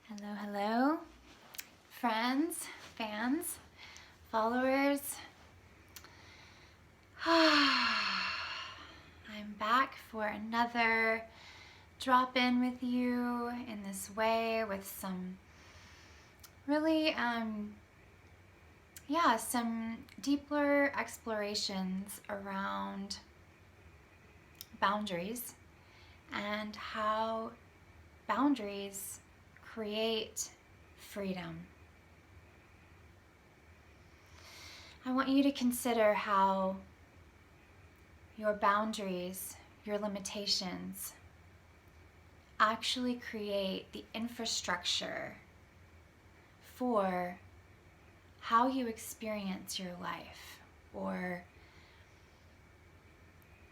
Hello, hello, friends, fans, followers. I'm back for another drop-in with you in this way with some really, some deeper explorations around boundaries and how boundaries create freedom. I want you to consider how your boundaries, your limitations, actually create the infrastructure for how you experience your life, or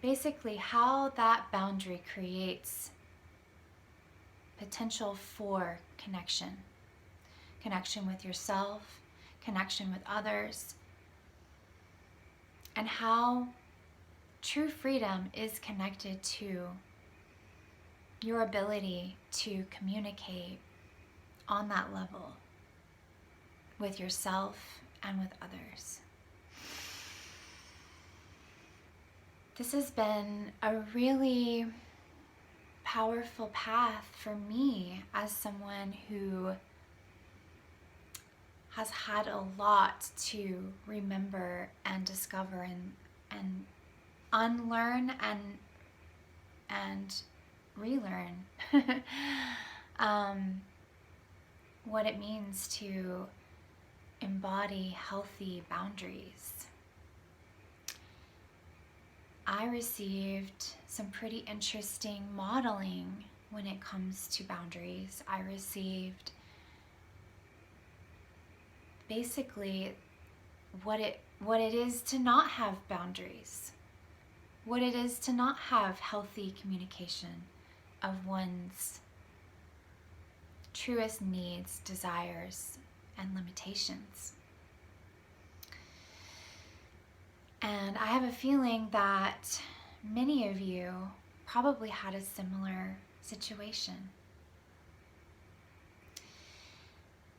basically how that boundary creates potential for connection with yourself, connection with others, and how true freedom is connected to your ability to communicate on that level with yourself and with others. This has been a really powerful path for me as someone who has had a lot to remember and discover and unlearn and relearn what it means to embody healthy boundaries. I received some pretty interesting modeling when it comes to boundaries. I received basically what it is to not have boundaries, what it is to not have healthy communication of one's truest needs, desires, and limitations. And I have a feeling that many of you probably had a similar situation.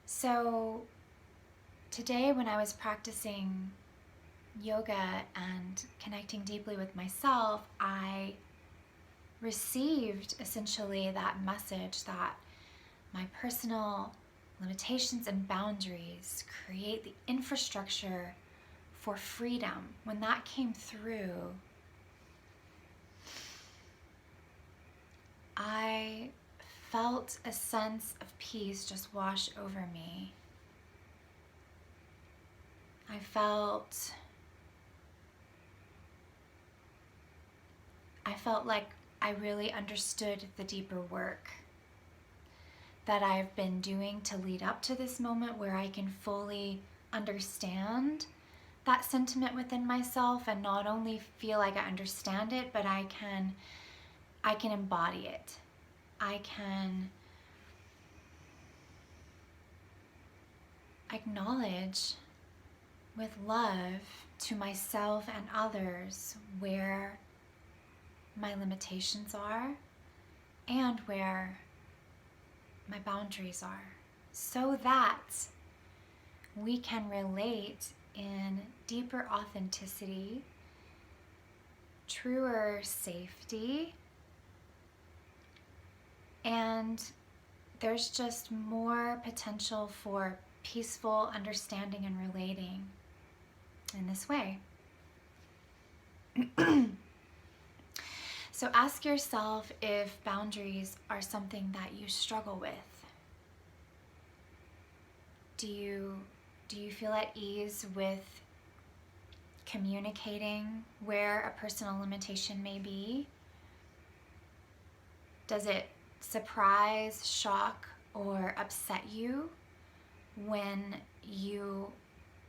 So today, when I was practicing yoga and connecting deeply with myself, I received essentially that message that my personal limitations and boundaries create the infrastructure for freedom. When that came through, I felt a sense of peace just wash over me. I felt like I really understood the deeper work that I've been doing to lead up to this moment where I can fully understand that sentiment within myself, and not only feel like I understand it, but I can embody it. I can acknowledge with love to myself and others where my limitations are and where my boundaries are, so that we can relate in deeper authenticity, truer safety, and there's just more potential for peaceful understanding and relating in this way. So ask yourself if boundaries are something that you struggle with. Do you feel at ease with communicating where a personal limitation may be? Does it surprise, shock, or upset you when you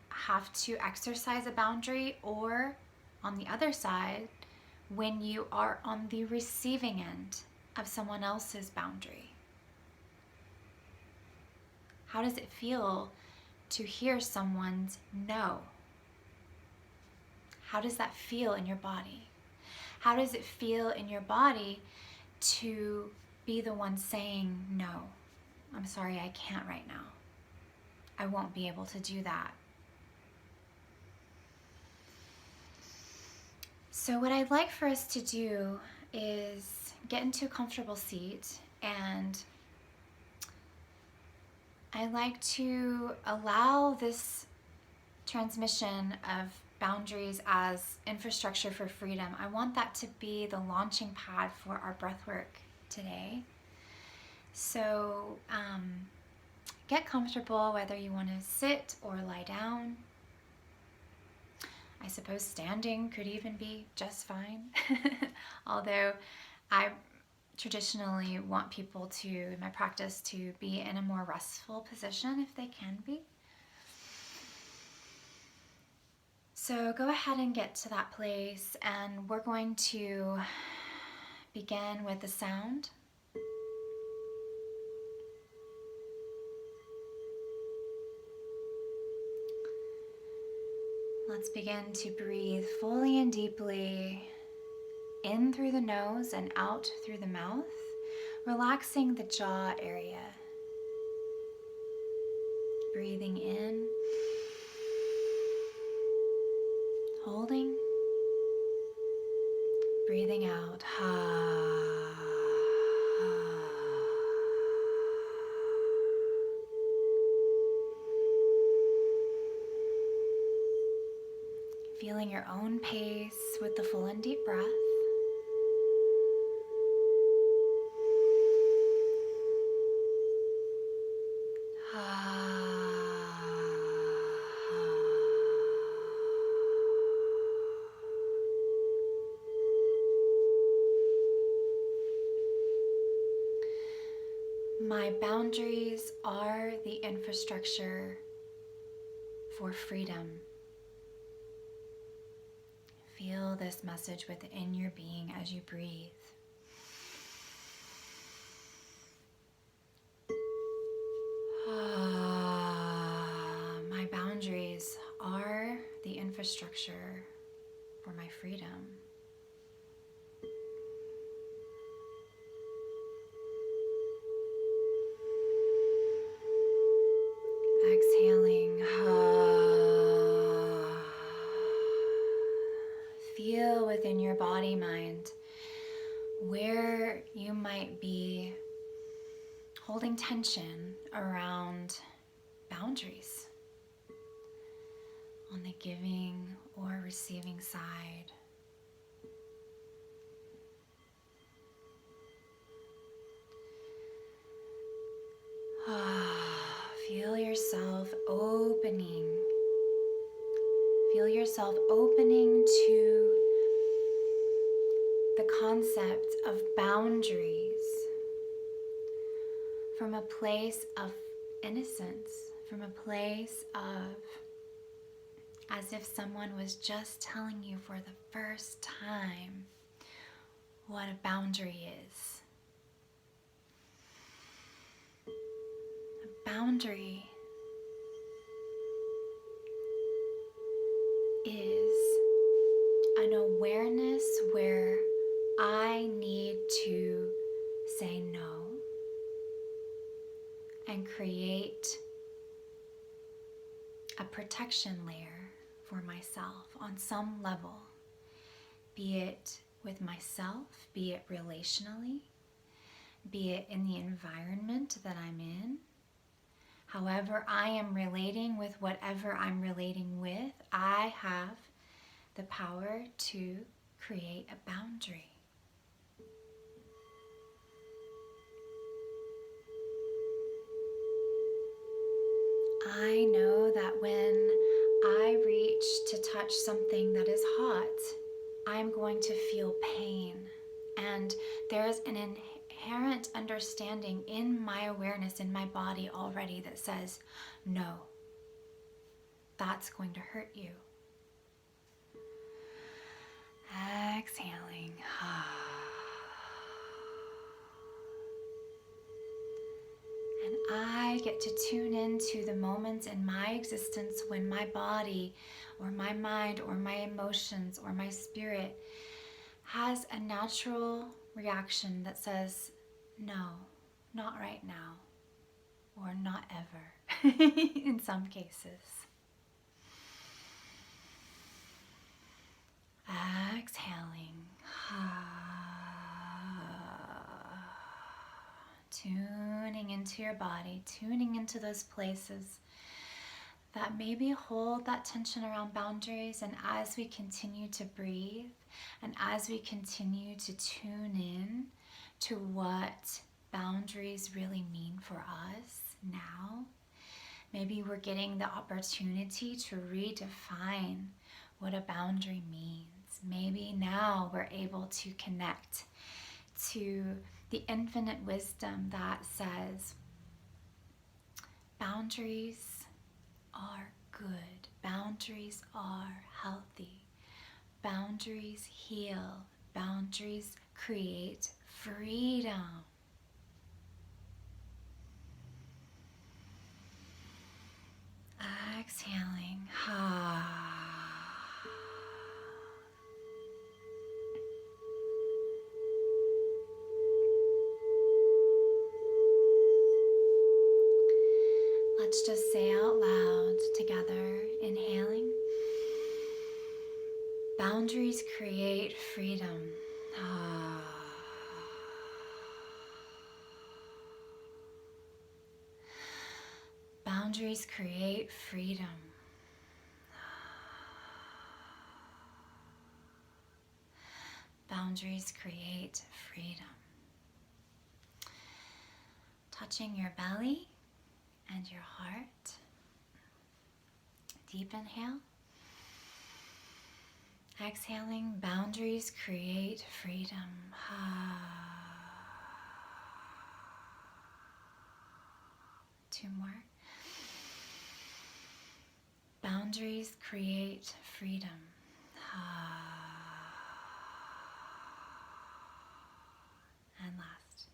have to exercise a boundary, or on the other side, when you are on the receiving end of someone else's boundary? How does it feel to hear someone's no? How does that feel in your body? How does it feel in your body to be the one saying no? I'm I'm sorry, I can't right now. I won't be able to do that. So what I'd like for us to do is get into a comfortable seat, and I'd like to allow this transmission of boundaries as infrastructure for freedom. I want that to be the launching pad for our breathwork today. So get comfortable, whether you want to sit or lie down. I suppose standing could even be just fine. Although I traditionally want people to, in my practice, to be in a more restful position if they can be. So go ahead and get to that place, and we're going to begin with the sound. Let's begin to breathe fully and deeply in through the nose and out through the mouth, relaxing the jaw area. Breathing in, holding, breathing out. Feeling your own pace with the full and deep breath. My boundaries are the infrastructure for freedom. Feel this message within your being as you breathe. My boundaries are the infrastructure for my freedom. Exhaling. Feel within your body, mind, where you might be holding tension around boundaries on the giving or receiving side. Feel yourself opening. Feel yourself opening to the concept of boundaries from a place of innocence, from a place of as if someone was just telling you for the first time what a boundary is. A boundary is an awareness where I need to say no and create a protection layer for myself on some level, be it with myself, be it relationally, be it in the environment that I'm in. However I am relating with whatever I'm relating with, I have the power to create a boundary. I know that when I reach to touch something that is hot, I'm going to feel pain. And there's an inherent understanding in my awareness, in my body already, that says, no, that's going to hurt you. Exhaling. And I get to tune into the moments in my existence when my body or my mind or my emotions or my spirit has a natural reaction that says, no, not right now. or not ever in some cases. Exhaling. Tuning into your body, tuning into those places that maybe hold that tension around boundaries. And as we continue to breathe and as we continue to tune in to what boundaries really mean for us now, maybe we're getting the opportunity to redefine what a boundary means. Maybe now we're able to connect to the infinite wisdom that says boundaries are good, boundaries are healthy, boundaries heal, boundaries create freedom. Exhaling. Let's just say out loud together, inhaling. Boundaries create freedom. Boundaries create freedom. Boundaries create freedom. Touching your belly and your heart. Deep inhale. Exhaling, boundaries create freedom. Two more. Boundaries create freedom. And last.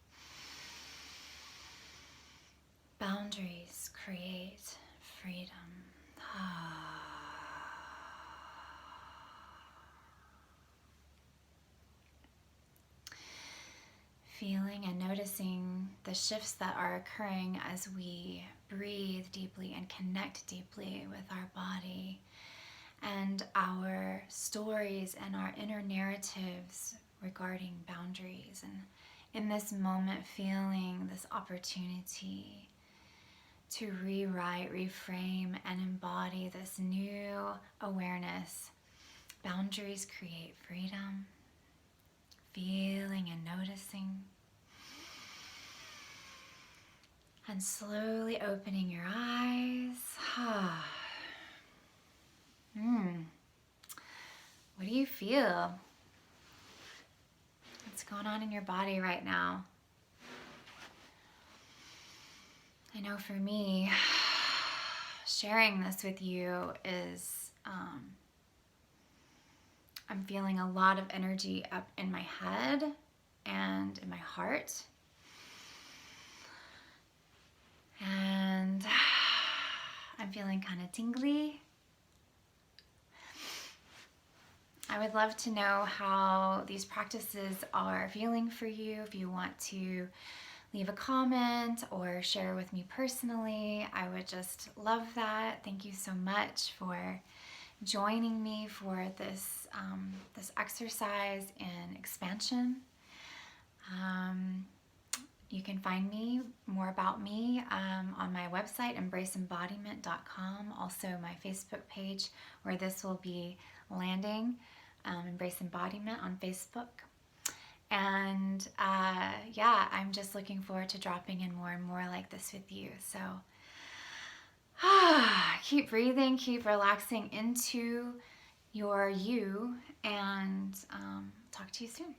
Boundaries create freedom. Feeling and noticing the shifts that are occurring as we breathe deeply and connect deeply with our body and our stories and our inner narratives regarding boundaries. And in this moment, feeling this opportunity to rewrite, reframe, and embody this new awareness. Boundaries create freedom. Feeling and noticing. And slowly opening your eyes. What do you feel? What's going on in your body right now? I know for me, sharing this with you is, I'm feeling a lot of energy up in my head and in my heart. And I'm feeling kind of tingly. I would love to know how these practices are feeling for you. If you want to leave a comment or share with me personally, I would just love that. Thank you so much for joining me for this this exercise in expansion. You can find me more about me on my website, embraceembodiment.com. Also my Facebook page where this will be landing, Embrace Embodiment on Facebook. And yeah, I'm just looking forward to dropping in more and more like this with you. So keep breathing, keep relaxing into your you, and talk to you soon.